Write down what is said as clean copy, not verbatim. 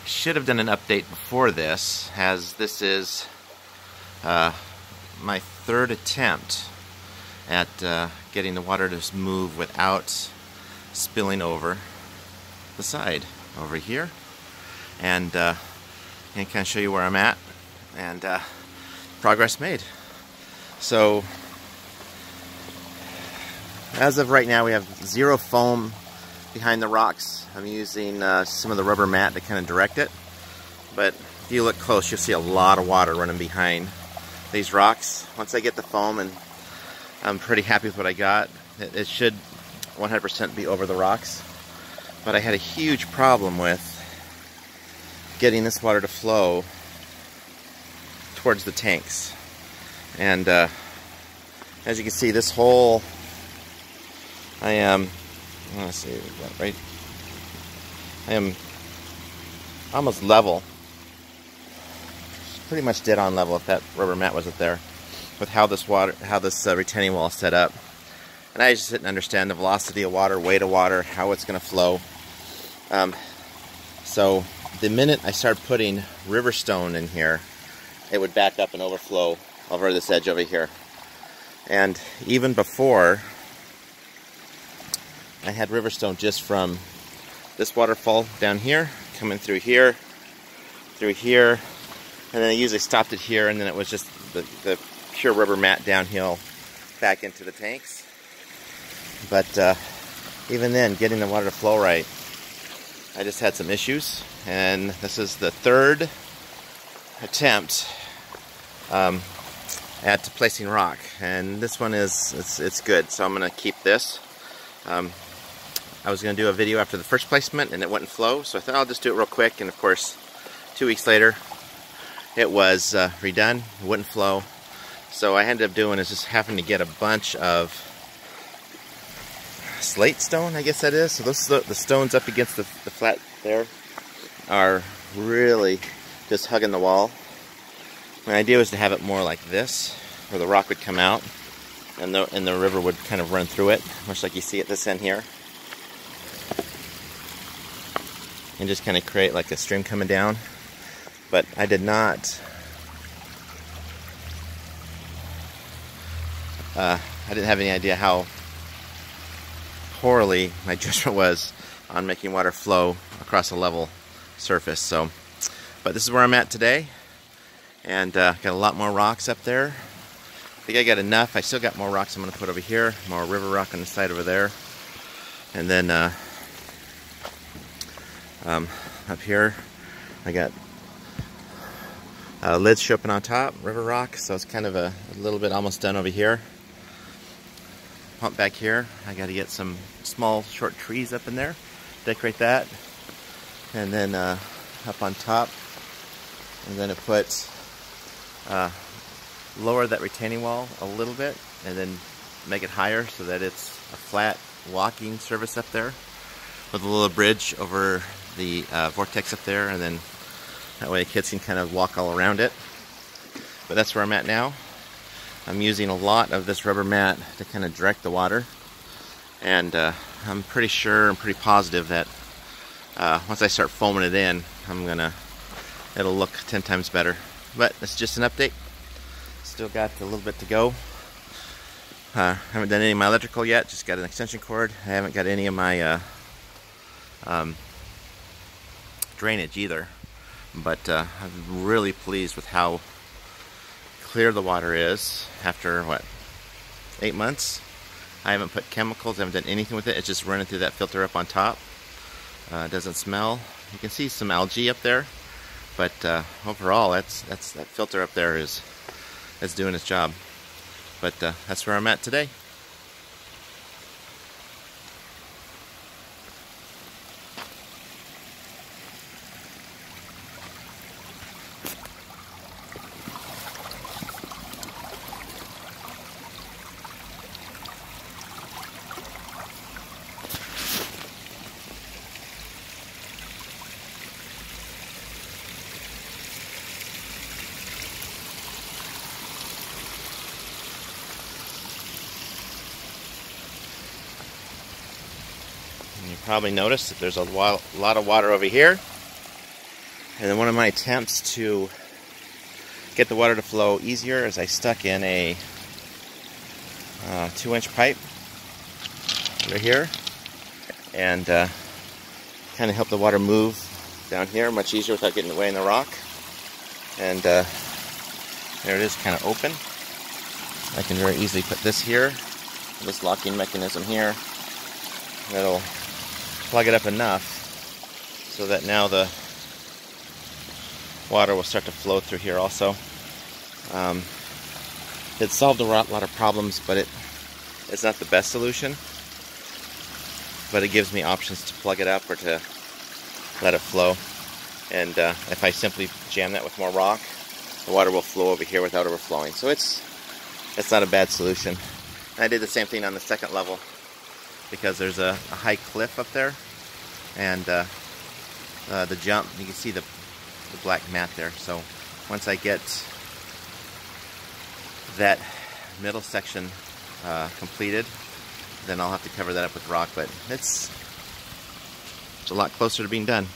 should have done an update before this, as this is my third attempt at getting the water to move without spilling over the side over here. And I can kind of show you where I'm at and progress made. So as of right now, we have zero foam behind the rocks. I'm using some of the rubber mat to kind of direct it, but if you look close, you'll see a lot of water running behind these rocks. Once I get the foam, and I'm pretty happy with what I got, it should 100% be over the rocks. But I had a huge problem with getting this water to flow towards the tanks. And as you can see, this hole, let's see, right? I am almost level, pretty much dead on level if that rubber mat wasn't there, with how this retaining wall is set up. And I just didn't understand the velocity of water, weight of water, how it's going to flow. So the minute I started putting river stone in here, it would back up and overflow over this edge over here. And even before, I had river stone just from this waterfall down here, coming through here, and then I usually stopped it here, and then it was just the pure rubber mat downhill back into the tanks. But even then, getting the water to flow right, I just had some issues, and this is the third attempt at placing rock, and this one it's good, so I'm going to keep this. I was going to do a video after the first placement and it wouldn't flow, so I thought I'll just do it real quick, and of course 2 weeks later it was redone, it wouldn't flow. So I ended up doing is just having to get a bunch of slate stone, I guess that is. So the stones up against the flat there are really just hugging the wall. My idea was to have it more like this, where the rock would come out and the river would kind of run through it, much like you see at this end here. And just kind of create like a stream coming down. But I did not, I didn't have any idea how poorly my judgment was on making water flow across a level surface. So, but this is where I'm at today, and got a lot more rocks up there. I think I got enough. I still got more rocks I'm going to put over here, more river rock on the side over there, and then up here I got lids shipping on top, river rock, so it's kind of a little bit almost done over here. Pump back here, I got to get some small short trees up in there, decorate that, and then up on top I'm going to put lower that retaining wall a little bit and then make it higher so that it's a flat walking surface up there with a little bridge over the vortex up there, and then that way kids can kind of walk all around it. But that's where I'm at now. I'm using a lot of this rubber mat to kind of direct the water, and I'm pretty sure, I'm pretty positive that once I start foaming it in, it'll look 10 times better. But it's just an update. Still got a little bit to go. Haven't done any of my electrical yet, just got an extension cord. I haven't got any of my drainage either. But I'm really pleased with how clear the water is after, what, 8 months? I haven't put chemicals, I haven't done anything with it. It's just running through that filter up on top. It doesn't smell. You can see some algae up there, but overall, that filter up there is doing its job. But that's where I'm at today. You probably noticed that there's a lot of water over here. And then one of my attempts to get the water to flow easier is I stuck in a 2-inch pipe over here, and kind of help the water move down here much easier without getting away in the rock. And there it is, kind of open. I can very easily put this here, this locking mechanism here. That'll plug it up enough so that now the water will start to flow through here also. It solved a lot of problems, but it's not the best solution. But it gives me options to plug it up or to let it flow. And if I simply jam that with more rock, the water will flow over here without overflowing. So it's not a bad solution. And I did the same thing on the second level because there's a high cliff up there, and the jump, you can see the black mat there. So once I get that middle section completed, then I'll have to cover that up with rock, but it's a lot closer to being done.